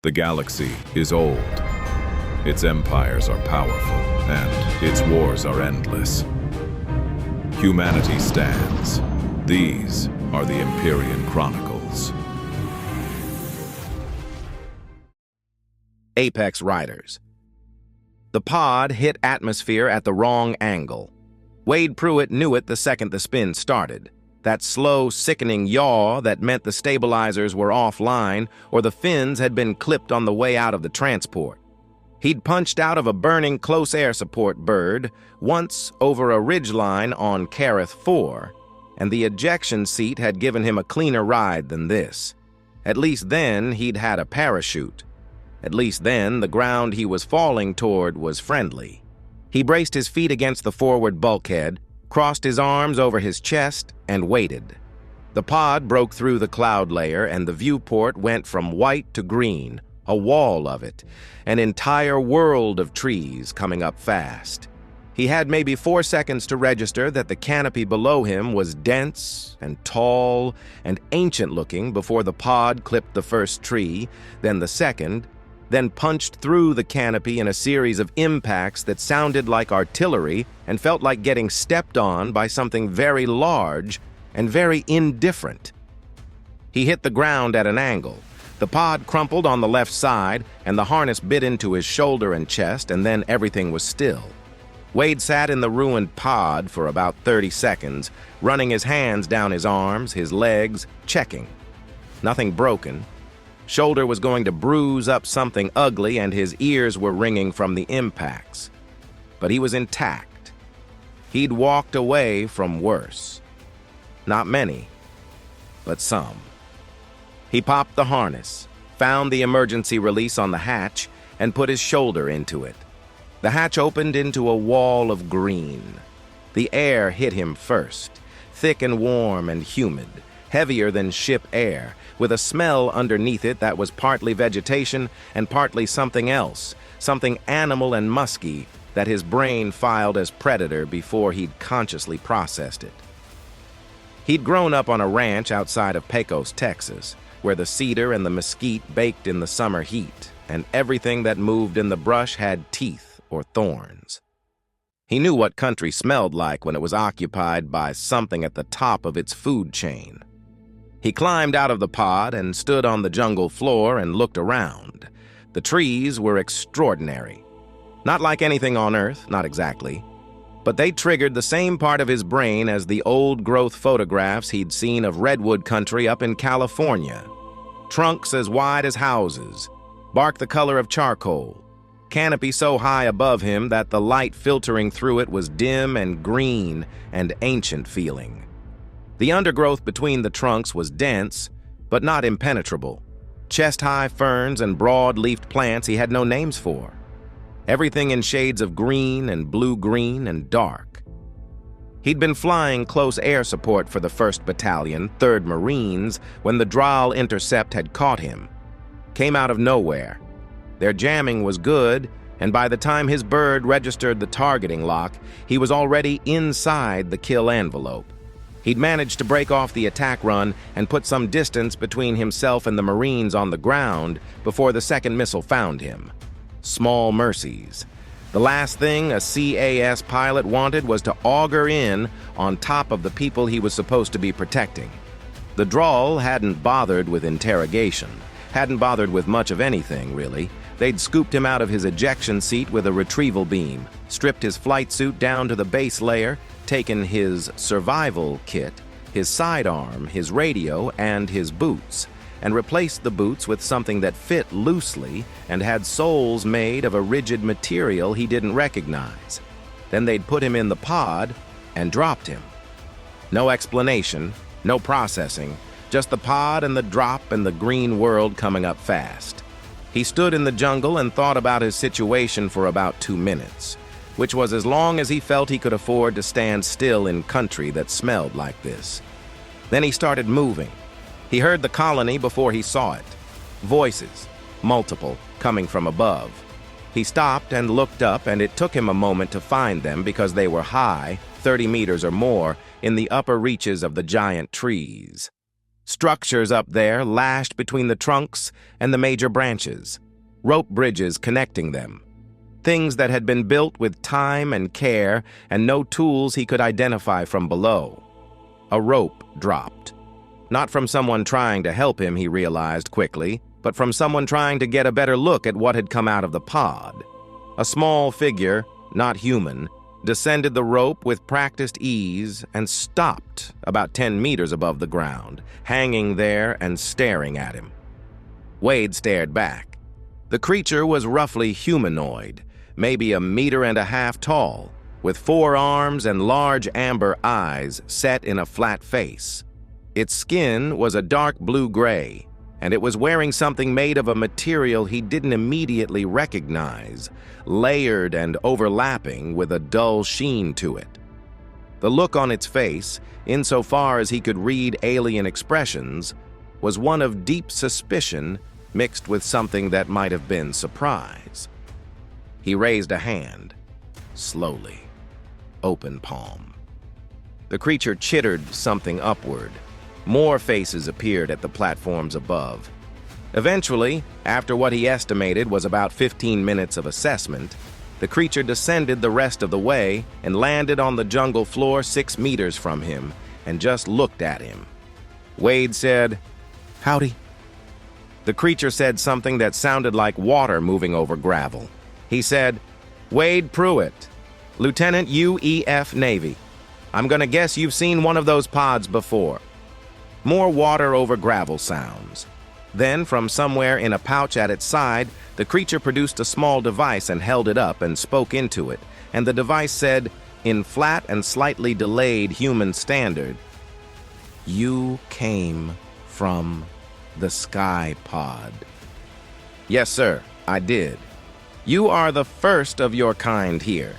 The galaxy is old, its empires are powerful, and its wars are endless. Humanity stands. These are the Empyrean Chronicles. Apex Riders. The pod hit atmosphere at the wrong angle. Wade Pruett knew it the second the spin started. That slow, sickening yaw that meant the stabilizers were offline or the fins had been clipped on the way out of the transport. He'd punched out of a burning close air support bird once over a ridgeline on Kareth 4, and the ejection seat had given him a cleaner ride than this. At least then he'd had a parachute. At least then the ground he was falling toward was friendly. He braced his feet against the forward bulkhead, crossed his arms over his chest, and waited. The pod broke through the cloud layer, and the viewport went from white to green, a wall of it, an entire world of trees coming up fast. He had maybe 4 seconds to register that the canopy below him was dense and tall and ancient-looking before the pod clipped the first tree, then the second, then punched through the canopy in a series of impacts that sounded like artillery and felt like getting stepped on by something very large and very indifferent. He hit the ground at an angle. The pod crumpled on the left side, and the harness bit into his shoulder and chest, and then everything was still. Wade sat in the ruined pod for about 30 seconds, running his hands down his arms, his legs, checking. Nothing broken. Shoulder was going to bruise up something ugly, and his ears were ringing from the impacts. But he was intact. He'd walked away from worse. Not many, but some. He popped the harness, found the emergency release on the hatch, and put his shoulder into it. The hatch opened into a wall of green. The air hit him first, thick and warm and humid, heavier than ship air, with a smell underneath it that was partly vegetation and partly something else, something animal and musky that his brain filed as predator before he'd consciously processed it. He'd grown up on a ranch outside of Pecos, Texas, where the cedar and the mesquite baked in the summer heat, and everything that moved in the brush had teeth or thorns. He knew what country smelled like when it was occupied by something at the top of its food chain. He climbed out of the pod and stood on the jungle floor and looked around. The trees were extraordinary. Not like anything on Earth, not exactly. But they triggered the same part of his brain as the old-growth photographs he'd seen of redwood country up in California. Trunks as wide as houses, bark the color of charcoal, canopy so high above him that the light filtering through it was dim and green and ancient-feeling. The undergrowth between the trunks was dense, but not impenetrable. Chest-high ferns and broad-leafed plants he had no names for. Everything in shades of green and blue-green and dark. He'd been flying close air support for the 1st Battalion, 3rd Marines, when the Dral intercept had caught him. Came out of nowhere. Their jamming was good, and by the time his bird registered the targeting lock, he was already inside the kill envelope. He'd managed to break off the attack run and put some distance between himself and the Marines on the ground before the second missile found him. Small mercies. The last thing a CAS pilot wanted was to auger in on top of the people he was supposed to be protecting. The Dral hadn't bothered with interrogation, hadn't bothered with much of anything, really. They'd scooped him out of his ejection seat with a retrieval beam, stripped his flight suit down to the base layer, taken his survival kit, his sidearm, his radio, and his boots, and replaced the boots with something that fit loosely and had soles made of a rigid material he didn't recognize. Then they'd put him in the pod and dropped him. No explanation, no processing, just the pod and the drop and the green world coming up fast. He stood in the jungle and thought about his situation for about 2 minutes, which was as long as he felt he could afford to stand still in country that smelled like this. Then he started moving. He heard the colony before he saw it. Voices, multiple, coming from above. He stopped and looked up, and it took him a moment to find them because they were high, 30 meters or more, in the upper reaches of the giant trees. Structures up there lashed between the trunks and the major branches, rope bridges connecting them. Things that had been built with time and care and no tools he could identify from below. A rope dropped. Not from someone trying to help him, he realized quickly, but from someone trying to get a better look at what had come out of the pod. A small figure, not human, descended the rope with practiced ease and stopped about 10 meters above the ground, hanging there and staring at him. Wade stared back. The creature was roughly humanoid, maybe 1.5 meters tall, with 4 arms and large amber eyes set in a flat face. Its skin was a dark blue-gray, and it was wearing something made of a material he didn't immediately recognize, layered and overlapping with a dull sheen to it. The look on its face, insofar as he could read alien expressions, was one of deep suspicion mixed with something that might have been surprise. He raised a hand, slowly, open palm. The creature chittered something upward. More faces appeared at the platforms above. Eventually, after what he estimated was about 15 minutes of assessment, the creature descended the rest of the way and landed on the jungle floor 6 meters from him and just looked at him. Wade said, "Howdy." The creature said something that sounded like water moving over gravel. He said, "Wade Pruett, Lieutenant UEF Navy. I'm gonna guess you've seen one of those pods before." More water over gravel sounds. Then, from somewhere in a pouch at its side, the creature produced a small device and held it up and spoke into it, and the device said, in flat and slightly delayed human standard, "You came from the Sky Pod." "Yes, sir, I did. You are the first of your kind here."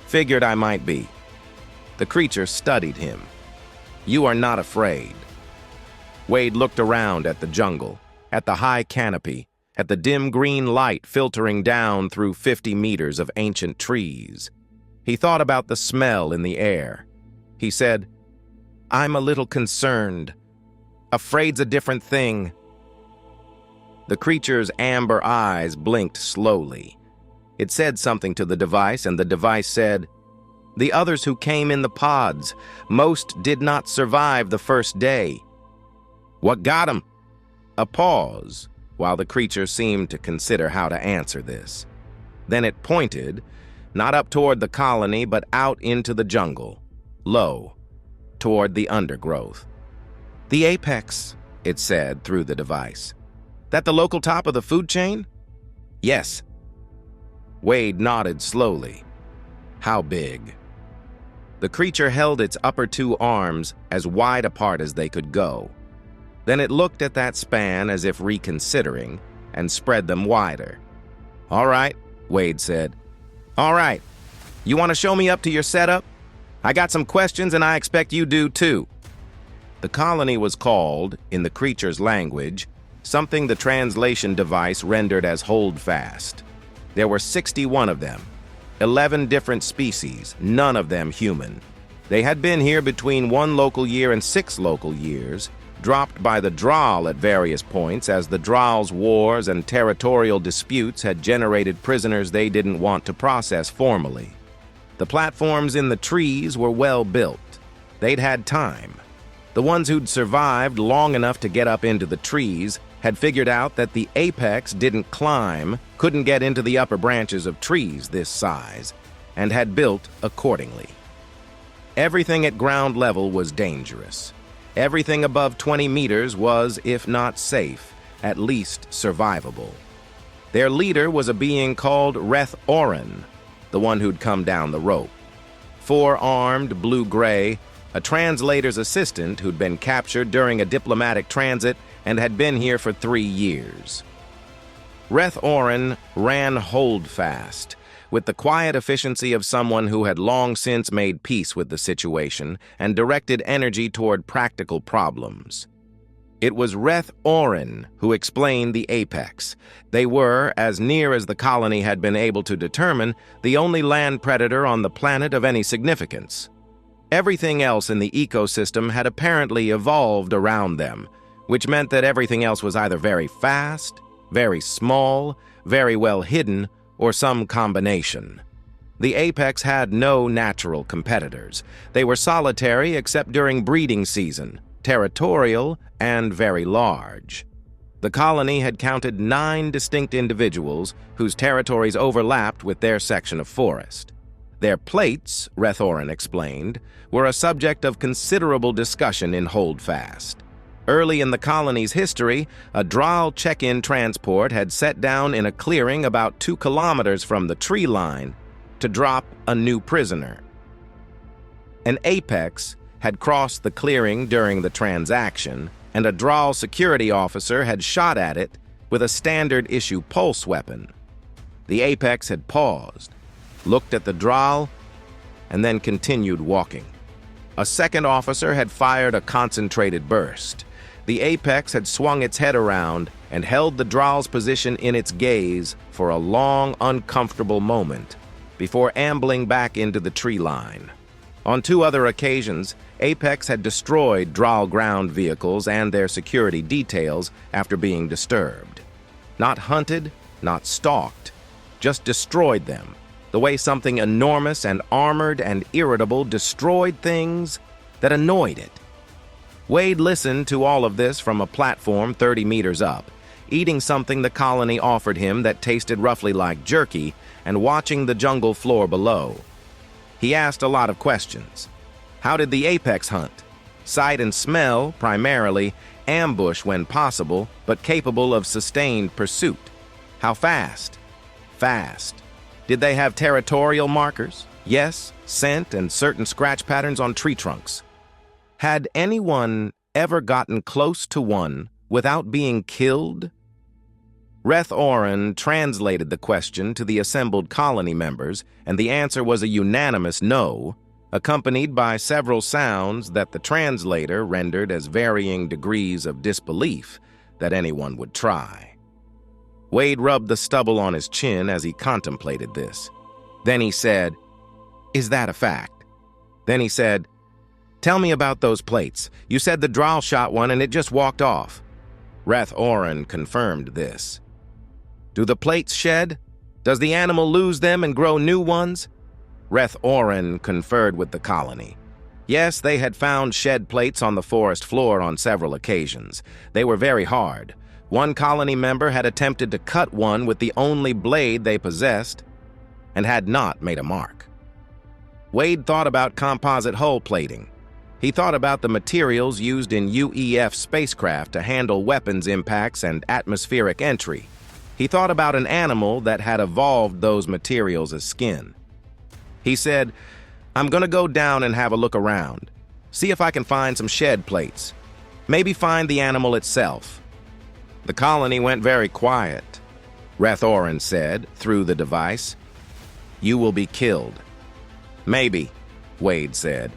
"Figured I might be." The creature studied him. "You are not afraid." Wade looked around at the jungle, at the high canopy, at the dim green light filtering down through 50 meters of ancient trees. He thought about the smell in the air. He said, "I'm a little concerned. Afraid's a different thing." The creature's amber eyes blinked slowly. It said something to the device, and the device said, "The others who came in the pods, most did not survive the first day." "What got 'em?" A pause, while the creature seemed to consider how to answer this. Then it pointed, not up toward the colony, but out into the jungle, low, toward the undergrowth. "The apex," it said through the device. "That the local top of the food chain?" "Yes." Wade nodded slowly. "How big?" The creature held its upper 2 arms as wide apart as they could go. Then it looked at that span as if reconsidering, and spread them wider. "All right," Wade said. "All right. You want to show me up to your setup? I got some questions and I expect you do too." The colony was called, in the creature's language, something the translation device rendered as holdfast. There were 61 of them, 11 different species, none of them human. They had been here between 1 local year and 6 local years, dropped by the Draal at various points as the Draal's wars and territorial disputes had generated prisoners they didn't want to process formally. The platforms in the trees were well built. They'd had time. The ones who'd survived long enough to get up into the trees had figured out that the apex didn't climb, couldn't get into the upper branches of trees this size, and had built accordingly. Everything at ground level was dangerous. Everything above 20 meters was, if not safe, at least survivable. Their leader was a being called Reth Oren, the one who'd come down the rope. 4-armed, blue-gray, a translator's assistant who'd been captured during a diplomatic transit and had been here for 3 years. Reth Oren ran holdfast, with the quiet efficiency of someone who had long since made peace with the situation and directed energy toward practical problems. It was Reth Oren who explained the apex. They were, as near as the colony had been able to determine, the only land predator on the planet of any significance. Everything else in the ecosystem had apparently evolved around them, which meant that everything else was either very fast, very small, very well hidden, or some combination. The apex had no natural competitors. They were solitary except during breeding season, territorial, and very large. The colony had counted 9 distinct individuals whose territories overlapped with their section of forest. Their plates, Rethorin explained, were a subject of considerable discussion in Holdfast. Early in the colony's history, a Drow check-in transport had set down in a clearing about 2 kilometers from the tree line to drop a new prisoner. An apex had crossed the clearing during the transaction, and a Drow security officer had shot at it with a standard-issue pulse weapon. The apex had paused, looked at the Drow, and then continued walking. A second officer had fired a concentrated burst. The apex had swung its head around and held the Drow's position in its gaze for a long, uncomfortable moment before ambling back into the tree line. On 2 other occasions, Apex had destroyed Drow ground vehicles and their security details after being disturbed. Not hunted, not stalked, just destroyed them, the way something enormous and armored and irritable destroyed things that annoyed it. Wade listened to all of this from a platform 30 meters up, eating something the colony offered him that tasted roughly like jerky and watching the jungle floor below. He asked a lot of questions. How did the apex hunt? Sight and smell, primarily, ambush when possible, but capable of sustained pursuit. How fast? Fast. Did they have territorial markers? Yes, scent and certain scratch patterns on tree trunks. Had anyone ever gotten close to one without being killed? Rethorin translated the question to the assembled colony members, and the answer was a unanimous no, accompanied by several sounds that the translator rendered as varying degrees of disbelief that anyone would try. Wade rubbed the stubble on his chin as he contemplated this. Then he said, "Is that a fact?" Then he said, "Tell me about those plates. You said the Drow shot one and it just walked off." Rethorin confirmed this. "Do the plates shed? Does the animal lose them and grow new ones?" Rethorin conferred with the colony. Yes, they had found shed plates on the forest floor on several occasions. They were very hard. One colony member had attempted to cut one with the only blade they possessed and had not made a mark. Wade thought about composite hull plating. He thought about the materials used in UEF spacecraft to handle weapons impacts and atmospheric entry. He thought about an animal that had evolved those materials as skin. He said, "I'm going to go down and have a look around. See if I can find some shed plates. Maybe find the animal itself." The colony went very quiet. Rethorin said, through the device, "You will be killed." "Maybe," Wade said,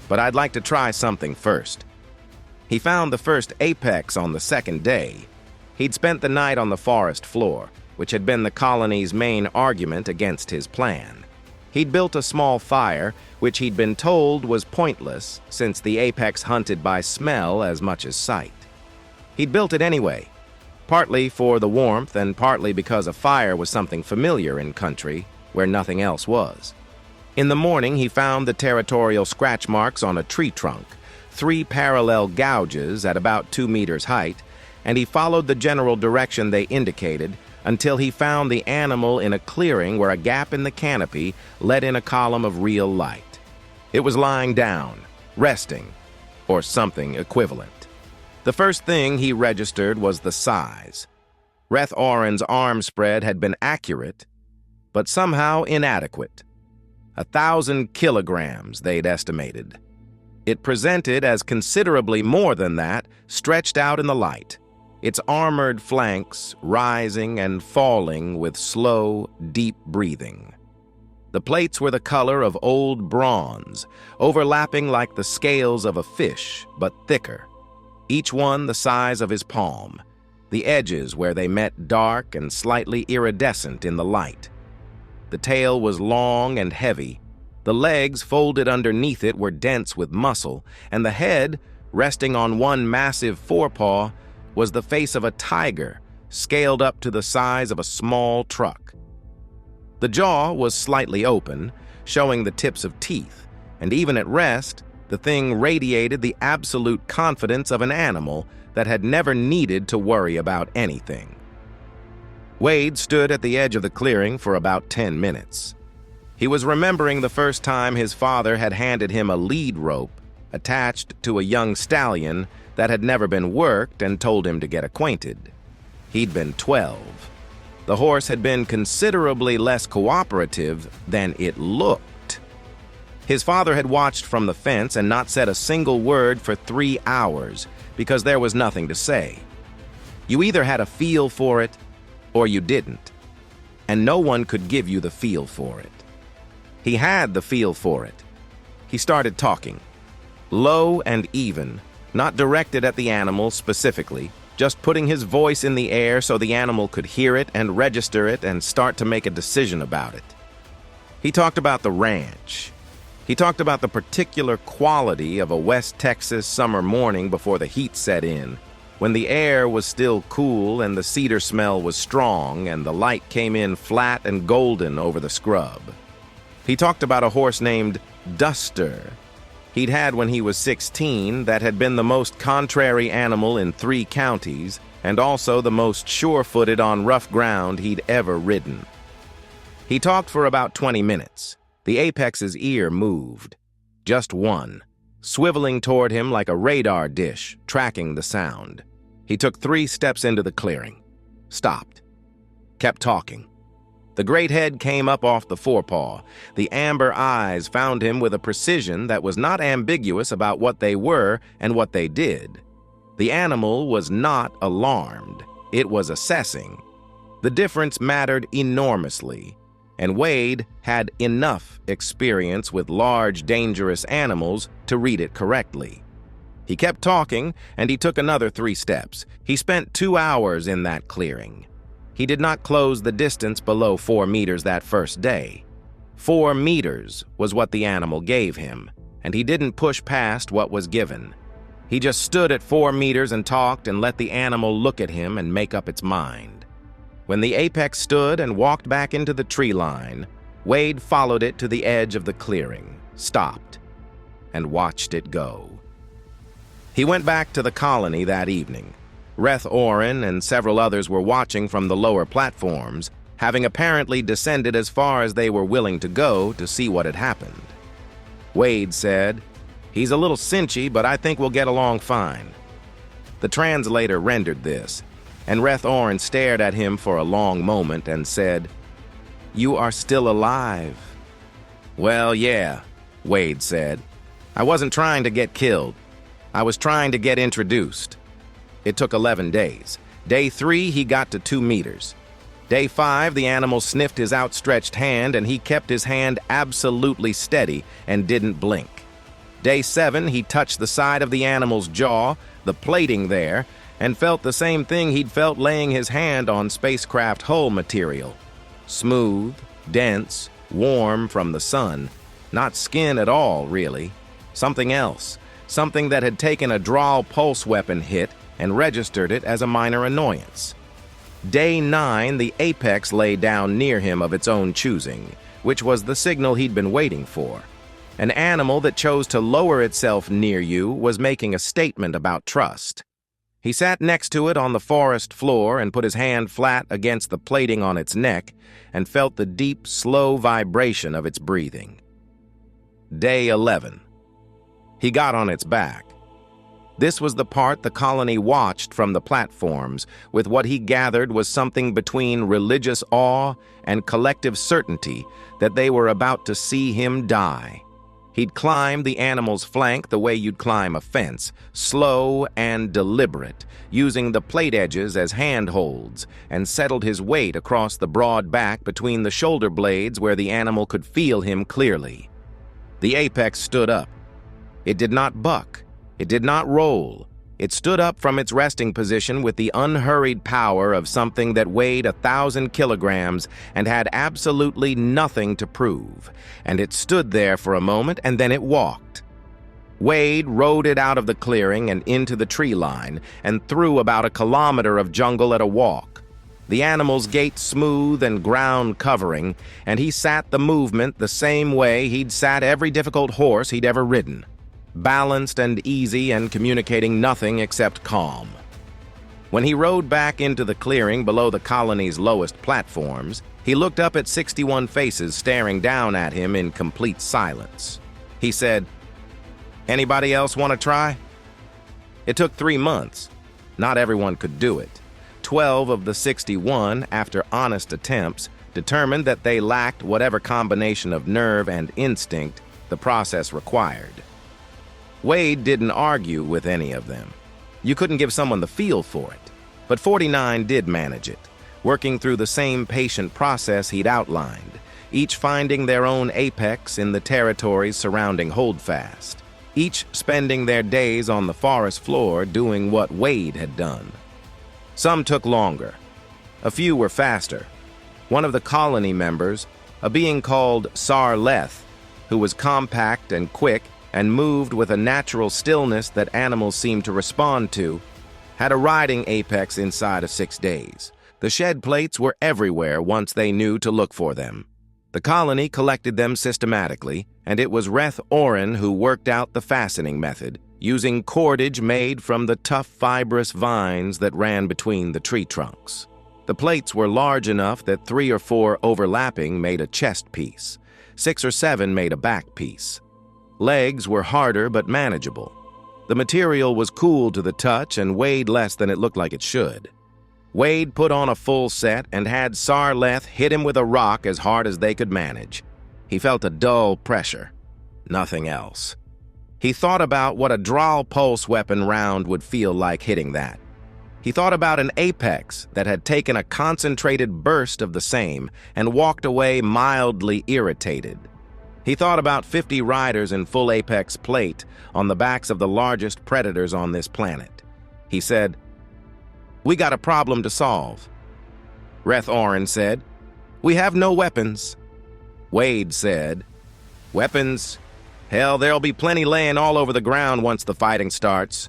"but I'd like to try something first." He found the first apex on the second day. He'd spent the night on the forest floor, which had been the colony's main argument against his plan. He'd built a small fire, which he'd been told was pointless since the apex hunted by smell as much as sight. He'd built it anyway, partly for the warmth and partly because a fire was something familiar in country where nothing else was. In the morning, he found the territorial scratch marks on a tree trunk, 3 parallel gouges at about 2 meters height, and he followed the general direction they indicated until he found the animal in a clearing where a gap in the canopy let in a column of real light. It was lying down, resting, or something equivalent. The first thing he registered was the size. Rethorin's arm spread had been accurate, but somehow inadequate. 1,000 kilograms, they'd estimated. It presented as considerably more than that, stretched out in the light, its armored flanks rising and falling with slow, deep breathing. The plates were the color of old bronze, overlapping like the scales of a fish, but thicker. Each one the size of his palm, the edges where they met dark and slightly iridescent in the light. The tail was long and heavy, The legs folded underneath it were dense with muscle, and the head, resting on one massive forepaw, was the face of a tiger, scaled up to the size of a small truck. The jaw was slightly open, showing the tips of teeth, and even at rest, the thing radiated the absolute confidence of an animal that had never needed to worry about anything. Wade stood at the edge of the clearing for about 10 minutes. He was remembering the first time his father had handed him a lead rope attached to a young stallion that had never been worked and told him to get acquainted. He'd been 12. The horse had been considerably less cooperative than it looked. His father had watched from the fence and not said a single word for 3 hours because there was nothing to say. You either had a feel for it or you didn't, and no one could give you the feel for it. He had the feel for it. He started talking, low and even, not directed at the animal specifically, just putting his voice in the air so the animal could hear it and register it and start to make a decision about it. He talked about the ranch. He talked about the particular quality of a West Texas summer morning before the heat set in, when the air was still cool and the cedar smell was strong and the light came in flat and golden over the scrub. He talked about a horse named Duster he'd had when he was 16 that had been the most contrary animal in 3 counties and also the most sure-footed on rough ground he'd ever ridden. He talked for about 20 minutes. The apex's ear moved. Just one, swiveling toward him like a radar dish, tracking the sound. He took 3 steps into the clearing, stopped, kept talking. The great head came up off the forepaw. The amber eyes found him with a precision that was not ambiguous about what they were and what they did. The animal was not alarmed. It was assessing. The difference mattered enormously, and Wade had enough experience with large, dangerous animals to read it correctly. He kept talking, and he took another 3 steps. He spent 2 hours in that clearing. He did not close the distance below 4 meters that first day. 4 meters was what the animal gave him, and he didn't push past what was given. He just stood at 4 meters and talked and let the animal look at him and make up its mind. When the apex stood and walked back into the tree line, Wade followed it to the edge of the clearing, stopped, and watched it go. He went back to the colony that evening. Reth Oren and several others were watching from the lower platforms, having apparently descended as far as they were willing to go to see what had happened. Wade said, "He's a little cinchy, but I think we'll get along fine." The translator rendered this, and Reth Oren stared at him for a long moment and said, "You are still alive." "Well, yeah," Wade said. "I wasn't trying to get killed. I was trying to get introduced." It took 11 days. Day 3, he got to 2 meters. Day 5, the animal sniffed his outstretched hand, and he kept his hand absolutely steady and didn't blink. Day 7, he touched the side of the animal's jaw, the plating there, and felt the same thing he'd felt laying his hand on spacecraft hull material. Smooth, dense, warm from the sun. Not skin at all, really. Something else. Something that had taken a draw pulse weapon hit and registered it as a minor annoyance. Day 9, the apex lay down near him of its own choosing, which was the signal he'd been waiting for. An animal that chose to lower itself near you was making a statement about trust. He sat next to it on the forest floor and put his hand flat against the plating on its neck and felt the deep, slow vibration of its breathing. Day 11. He got on its back. This was the part the colony watched from the platforms, with what he gathered was something between religious awe and collective certainty that they were about to see him die. He'd climbed the animal's flank the way you'd climb a fence, slow and deliberate, using the plate edges as handholds, and settled his weight across the broad back between the shoulder blades where the animal could feel him clearly. The apex stood up. It did not buck. It did not roll. It stood up from its resting position with the unhurried power of something that weighed 1,000 kilograms and had absolutely nothing to prove. And it stood there for a moment, and then it walked. Wade rode it out of the clearing and into the tree line and through about a kilometer of jungle at a walk. The animal's gait smooth and ground covering, and he sat the movement the same way he'd sat every difficult horse he'd ever ridden. Balanced and easy and communicating nothing except calm. When he rode back into the clearing below the colony's lowest platforms, he looked up at 61 faces staring down at him in complete silence. He said, "Anybody else want to try?" It took 3 months. Not everyone could do it. 12 of the 61, after honest attempts, determined that they lacked whatever combination of nerve and instinct the process required. Wade didn't argue with any of them. You couldn't give someone the feel for it. But 49 did manage it, working through the same patient process he'd outlined, each finding their own apex in the territories surrounding Holdfast, each spending their days on the forest floor doing what Wade had done. Some took longer. A few were faster. One of the colony members, a being called Sarleth, who was compact and quick, and moved with a natural stillness that animals seem to respond to, had a riding apex inside of 6 days. The shed plates were everywhere once they knew to look for them. The colony collected them systematically, and it was Reth Oren who worked out the fastening method, using cordage made from the tough fibrous vines that ran between the tree trunks. The plates were large enough that 3 or 4 overlapping made a chest piece. 6 or 7 made a back piece. Legs were harder but manageable. The material was cool to the touch and weighed less than it looked like it should. Wade put on a full set and had Sarleth hit him with a rock as hard as they could manage. He felt a dull pressure. Nothing else. He thought about what a drawl pulse weapon round would feel like hitting that. He thought about an apex that had taken a concentrated burst of the same and walked away mildly irritated. He thought about 50 riders in full apex plate on the backs of the largest predators on this planet. He said, "We got a problem to solve." Reth Oren said, "We have no weapons." Wade said, "Weapons? Hell, there'll be plenty laying all over the ground once the fighting starts."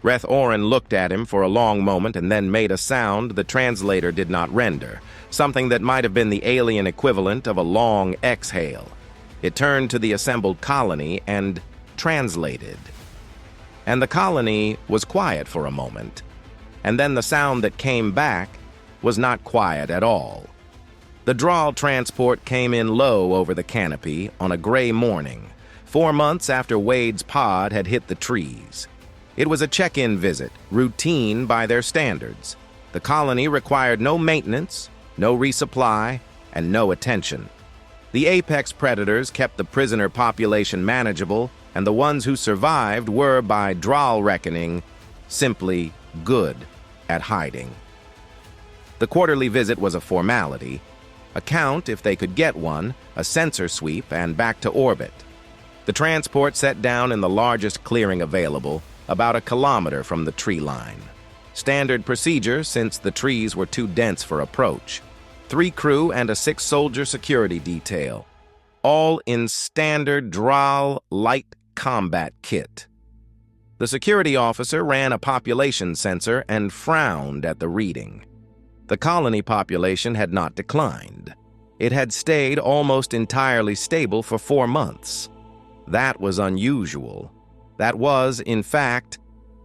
Reth Oren looked at him for a long moment and then made a sound the translator did not render, something that might have been the alien equivalent of a long exhale. It turned to the assembled colony and translated. And the colony was quiet for a moment. And then the sound that came back was not quiet at all. The drawl transport came in low over the canopy on a gray morning, 4 months after Wade's pod had hit the trees. It was a check-in visit, routine by their standards. The colony required no maintenance, no resupply, and no attention. The apex predators kept the prisoner population manageable, and the ones who survived were, by drawl reckoning, simply good at hiding. The quarterly visit was a formality, a count if they could get one, a sensor sweep, and back to orbit. The transport set down in the largest clearing available, about a kilometer from the tree line. Standard procedure since the trees were too dense for approach. 3 crew and a 6-soldier security detail, all in standard Drawl light combat kit. The security officer ran a population sensor and frowned at the reading. The colony population had not declined. It had stayed almost entirely stable for 4 months. That was unusual. That was, in fact,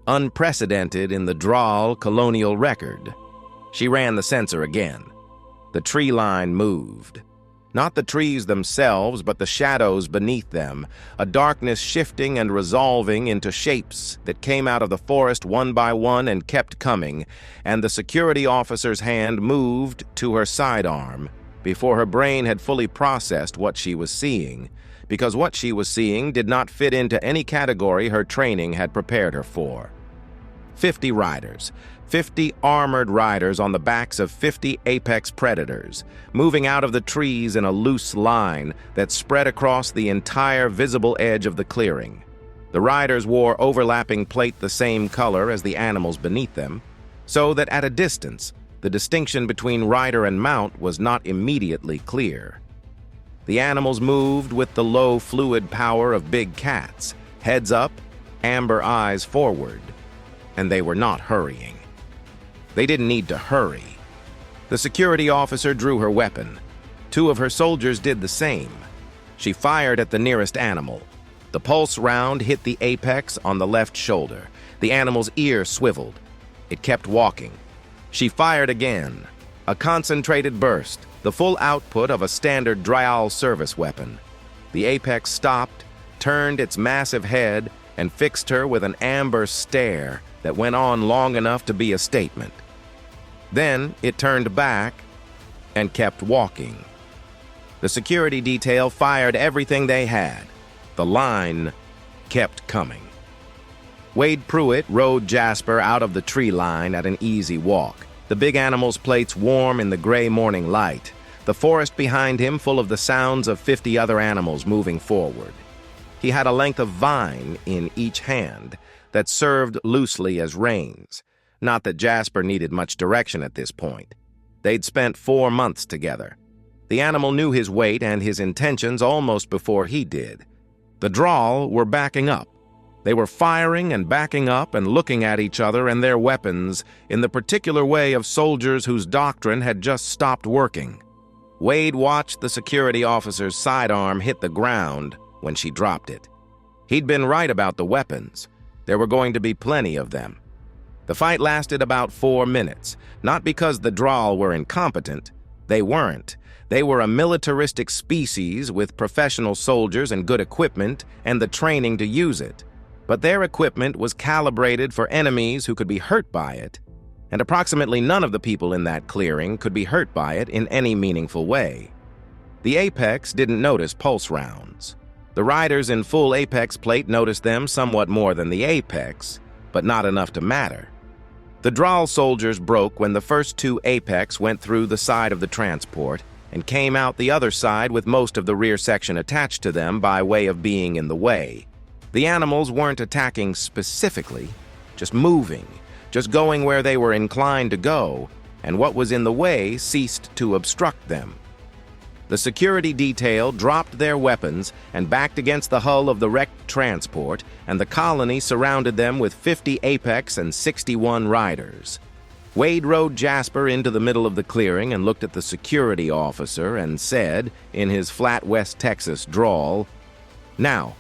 unprecedented in the Drawl colonial record. She ran the sensor again. The tree line moved. Not the trees themselves, but the shadows beneath them, a darkness shifting and resolving into shapes that came out of the forest one by one and kept coming, and the security officer's hand moved to her sidearm before her brain had fully processed what she was seeing, because what she was seeing did not fit into any category her training had prepared her for. 50 riders. 50 armored riders on the backs of 50 apex predators, moving out of the trees in a loose line that spread across the entire visible edge of the clearing. The riders wore overlapping plate the same color as the animals beneath them, so that at a distance, the distinction between rider and mount was not immediately clear. The animals moved with the low fluid power of big cats, heads up, amber eyes forward, and they were not hurrying. They didn't need to hurry. The security officer drew her weapon. 2 of her soldiers did the same. She fired at the nearest animal. The pulse round hit the apex on the left shoulder. The animal's ear swiveled. It kept walking. She fired again. A concentrated burst, the full output of a standard Dryal service weapon. The apex stopped, turned its massive head, and fixed her with an amber stare that went on long enough to be a statement. Then it turned back and kept walking. The security detail fired everything they had. The line kept coming. Wade Pruett rode Jasper out of the tree line at an easy walk, the big animal's plates warm in the gray morning light, the forest behind him full of the sounds of 50 other animals moving forward. He had a length of vine in each hand that served loosely as reins. Not that Jasper needed much direction at this point. They'd spent 4 months together. The animal knew his weight and his intentions almost before he did. The drawl were backing up. They were firing and backing up and looking at each other and their weapons in the particular way of soldiers whose doctrine had just stopped working. Wade watched the security officer's sidearm hit the ground when she dropped it. He'd been right about the weapons. There were going to be plenty of them. The fight lasted about 4 minutes, not because the drawl were incompetent. They weren't. They were a militaristic species with professional soldiers and good equipment and the training to use it. But their equipment was calibrated for enemies who could be hurt by it, and approximately none of the people in that clearing could be hurt by it in any meaningful way. The apex didn't notice pulse rounds. The riders in full apex plate noticed them somewhat more than the apex, but not enough to matter. The drawl soldiers broke when the first 2 apex went through the side of the transport and came out the other side with most of the rear section attached to them by way of being in the way. The animals weren't attacking specifically, just moving, just going where they were inclined to go, and what was in the way ceased to obstruct them. The security detail dropped their weapons and backed against the hull of the wrecked transport, and the colony surrounded them with 50 apex and 61 riders. Wade rode Jasper into the middle of the clearing and looked at the security officer and said, in his flat West Texas drawl, "Now,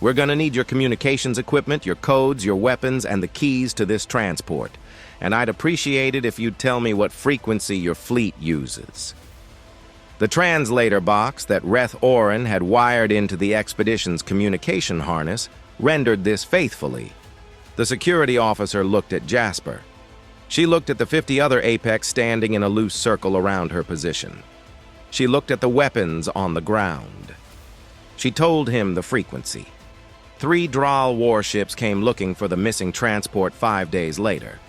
we're going to need your communications equipment, your codes, your weapons, and the keys to this transport. And I'd appreciate it if you'd tell me what frequency your fleet uses." The translator box that Reth Oren had wired into the expedition's communication harness rendered this faithfully. The security officer looked at Jasper. She looked at the 50 other apex standing in a loose circle around her position. She looked at the weapons on the ground. She told him the frequency. 3 Dral warships came looking for the missing transport 5 days later.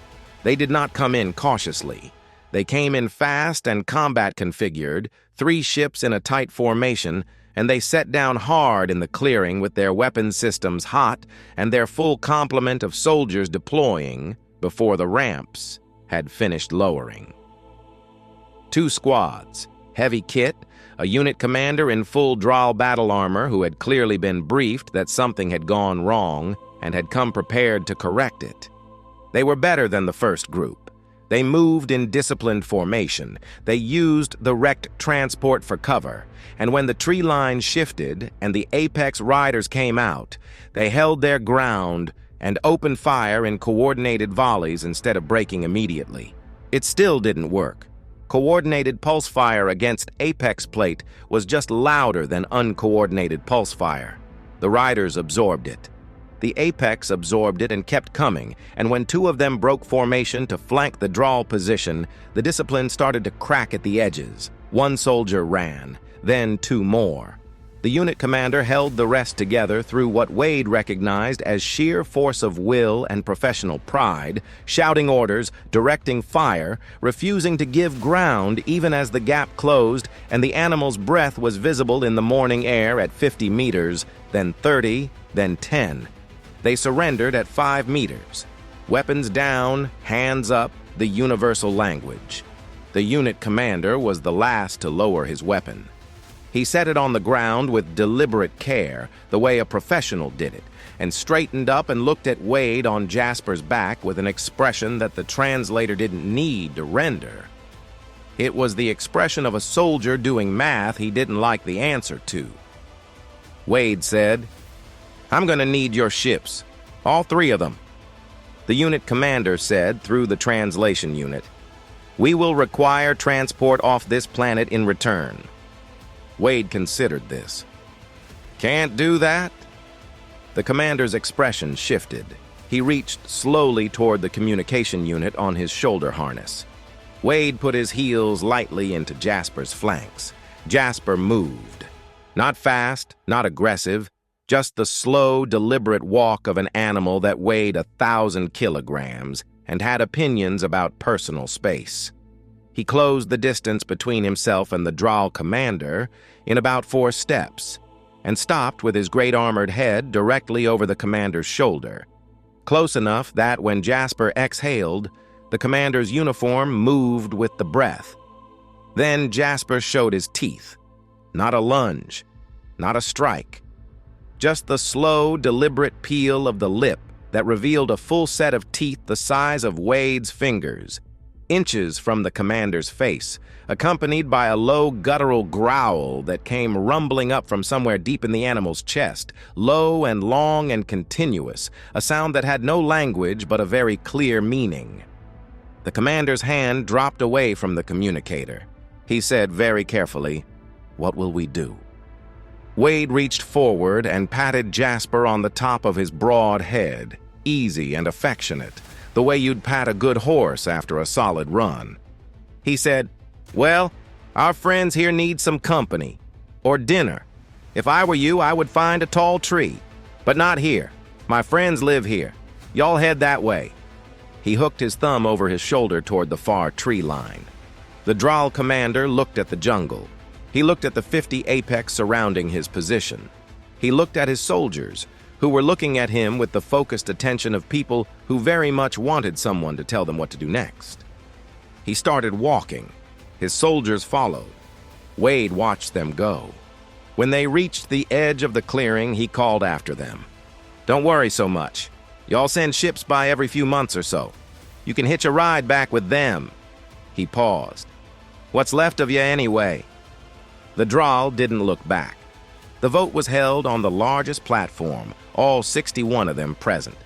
They did not come in cautiously. They came in fast and combat configured, 3 ships in a tight formation, and they set down hard in the clearing with their weapon systems hot and their full complement of soldiers deploying before the ramps had finished lowering. 2 squads, heavy kit, a unit commander in full Dral battle armor who had clearly been briefed that something had gone wrong and had come prepared to correct it. They were better than the first group. They moved in disciplined formation. They used the wrecked transport for cover, and when the tree line shifted and the apex riders came out, they held their ground and opened fire in coordinated volleys instead of breaking immediately. It still didn't work. Coordinated pulse fire against apex plate was just louder than uncoordinated pulse fire. The riders absorbed it. The apex absorbed it and kept coming, and when 2 of them broke formation to flank the drawl position, the discipline started to crack at the edges. 1 soldier ran, then 2 more. The unit commander held the rest together through what Wade recognized as sheer force of will and professional pride, shouting orders, directing fire, refusing to give ground even as the gap closed and the animal's breath was visible in the morning air at 50 meters, then 30, then 10. They surrendered at 5 meters. Weapons down, hands up, the universal language. The unit commander was the last to lower his weapon. He set it on the ground with deliberate care, the way a professional did it, and straightened up and looked at Wade on Jasper's back with an expression that the translator didn't need to render. It was the expression of a soldier doing math he didn't like the answer to. Wade said, "I'm going to need your ships, all 3 of them." The unit commander said, through the translation unit, "We will require transport off this planet in return." Wade considered this. "Can't do that?" The commander's expression shifted. He reached slowly toward the communication unit on his shoulder harness. Wade put his heels lightly into Jasper's flanks. Jasper moved. Not fast, not aggressive, just the slow, deliberate walk of an animal that weighed 1,000 kilograms and had opinions about personal space. He closed the distance between himself and the Droll commander in about 4 steps, and stopped with his great armored head directly over the commander's shoulder, close enough that when Jasper exhaled, the commander's uniform moved with the breath. Then Jasper showed his teeth. Not a lunge, not a strike, just the slow, deliberate peel of the lip that revealed a full set of teeth the size of Wade's fingers, inches from the commander's face, accompanied by a low guttural growl that came rumbling up from somewhere deep in the animal's chest, low and long and continuous, a sound that had no language but a very clear meaning. The commander's hand dropped away from the communicator. He said very carefully, "What will we do?" Wade reached forward and patted Jasper on the top of his broad head, easy and affectionate, the way you'd pat a good horse after a solid run. He said, "Well, our friends here need some company, or dinner. If I were you, I would find a tall tree. But not here. My friends live here. Y'all head that way." He hooked his thumb over his shoulder toward the far tree line. The Droll commander looked at the jungle. He looked at the 50 apex surrounding his position. He looked at his soldiers, who were looking at him with the focused attention of people who very much wanted someone to tell them what to do next. He started walking. His soldiers followed. Wade watched them go. When they reached the edge of the clearing, he called after them. "Don't worry so much. Y'all send ships by every few months or so. You can hitch a ride back with them." He paused. "What's left of you anyway?" The Droll didn't look back. The vote was held on the largest platform, all 61 of them present.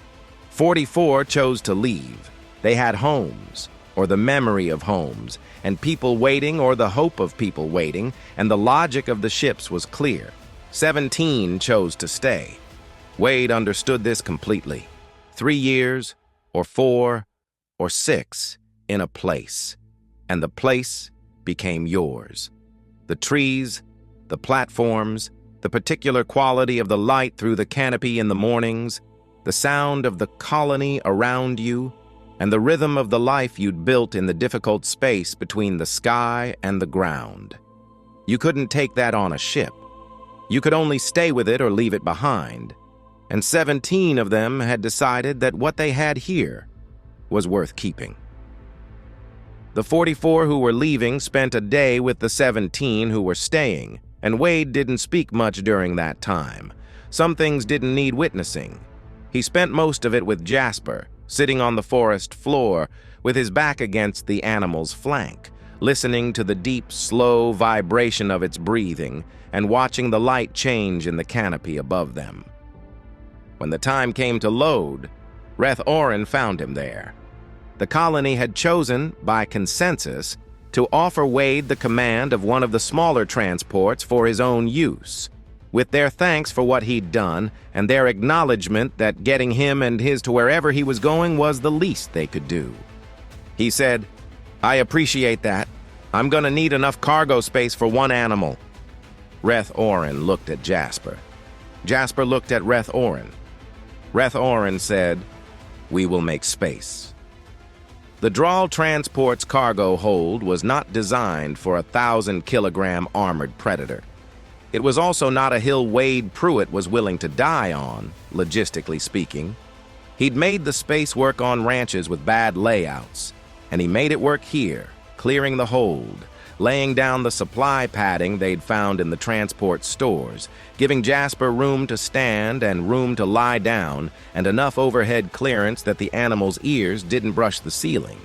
44 chose to leave. They had homes, or the memory of homes, and people waiting or the hope of people waiting, and the logic of the ships was clear. 17 chose to stay. Wade understood this completely. 3 years, or 4, or 6, in a place. And the place became yours. The trees, the platforms, the particular quality of the light through the canopy in the mornings, the sound of the colony around you, and the rhythm of the life you'd built in the difficult space between the sky and the ground. You couldn't take that on a ship. You could only stay with it or leave it behind. And 17 of them had decided that what they had here was worth keeping. The 44 who were leaving spent a day with the 17 who were staying, and Wade didn't speak much during that time. Some things didn't need witnessing. He spent most of it with Jasper, sitting on the forest floor with his back against the animal's flank, listening to the deep, slow vibration of its breathing and watching the light change in the canopy above them. When the time came to load, Reth Orin found him there. The colony had chosen, by consensus, to offer Wade the command of one of the smaller transports for his own use, with their thanks for what he'd done and their acknowledgement that getting him and his to wherever he was going was the least they could do. He said, "I appreciate that. I'm gonna need enough cargo space for one animal." Reth Orin looked at Jasper. Jasper looked at Reth Orin. Reth Orin said, "We will make space." The Droll transport's cargo hold was not designed for a 1,000-kilogram armored predator. It was also not a hill Wade Pruett was willing to die on, logistically speaking. He'd made the space work on ranches with bad layouts, and he made it work here, clearing the hold, laying down the supply padding they'd found in the transport stores, giving Jasper room to stand and room to lie down, and enough overhead clearance that the animal's ears didn't brush the ceiling.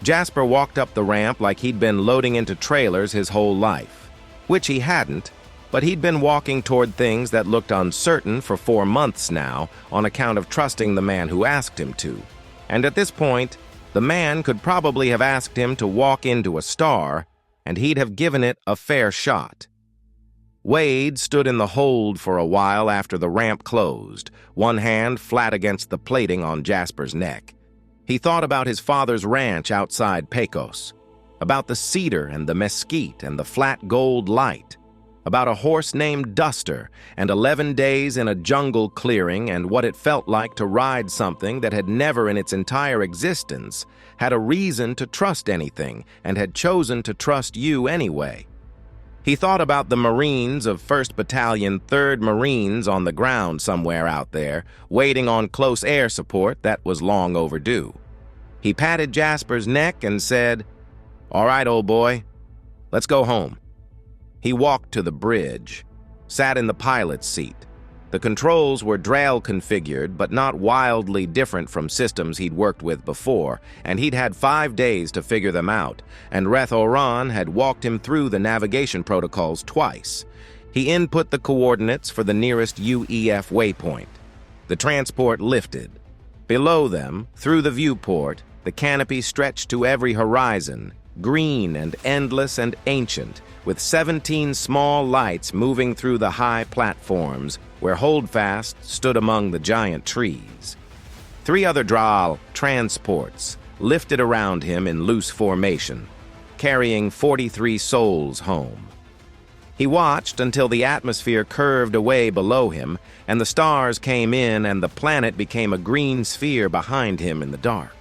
Jasper walked up the ramp like he'd been loading into trailers his whole life, which he hadn't, but he'd been walking toward things that looked uncertain for 4 months now on account of trusting the man who asked him to. And at this point, the man could probably have asked him to walk into a star, and he'd have given it a fair shot. Wade stood in the hold for a while after the ramp closed, one hand flat against the plating on Jasper's neck. He thought about his father's ranch outside Pecos, about the cedar and the mesquite and the flat gold light, about a horse named Duster and 11 days in a jungle clearing and what it felt like to ride something that had never in its entire existence had a reason to trust anything and had chosen to trust you anyway. He thought about the Marines of 1st Battalion, 3rd Marines on the ground somewhere out there, waiting on close air support that was long overdue. He patted Jasper's neck and said, "All right, old boy, let's go home." He walked to the bridge, sat in the pilot's seat. The controls were Drell configured, but not wildly different from systems he'd worked with before, and he'd had 5 days to figure them out, and Reth Oran had walked him through the navigation protocols twice. He input the coordinates for the nearest UEF waypoint. The transport lifted. Below them, through the viewport, the canopy stretched to every horizon, green and endless and ancient, with 17 small lights moving through the high platforms where Holdfast stood among the giant trees. 3 other Draal transports lifted around him in loose formation, carrying 43 souls home. He watched until the atmosphere curved away below him, and the stars came in and the planet became a green sphere behind him in the dark.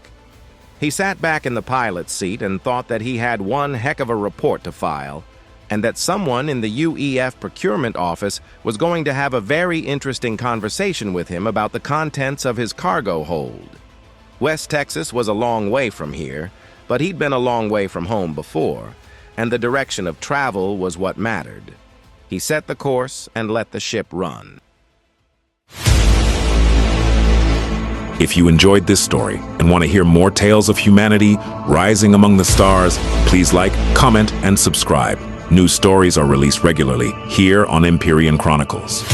He sat back in the pilot's seat and thought that he had one heck of a report to file, and that someone in the UEF procurement office was going to have a very interesting conversation with him about the contents of his cargo hold. West Texas was a long way from here, but he'd been a long way from home before, and the direction of travel was what mattered. He set the course and let the ship run. If you enjoyed this story and want to hear more tales of humanity rising among the stars, please like, comment, and subscribe. New stories are released regularly here on Empyrean Chronicles.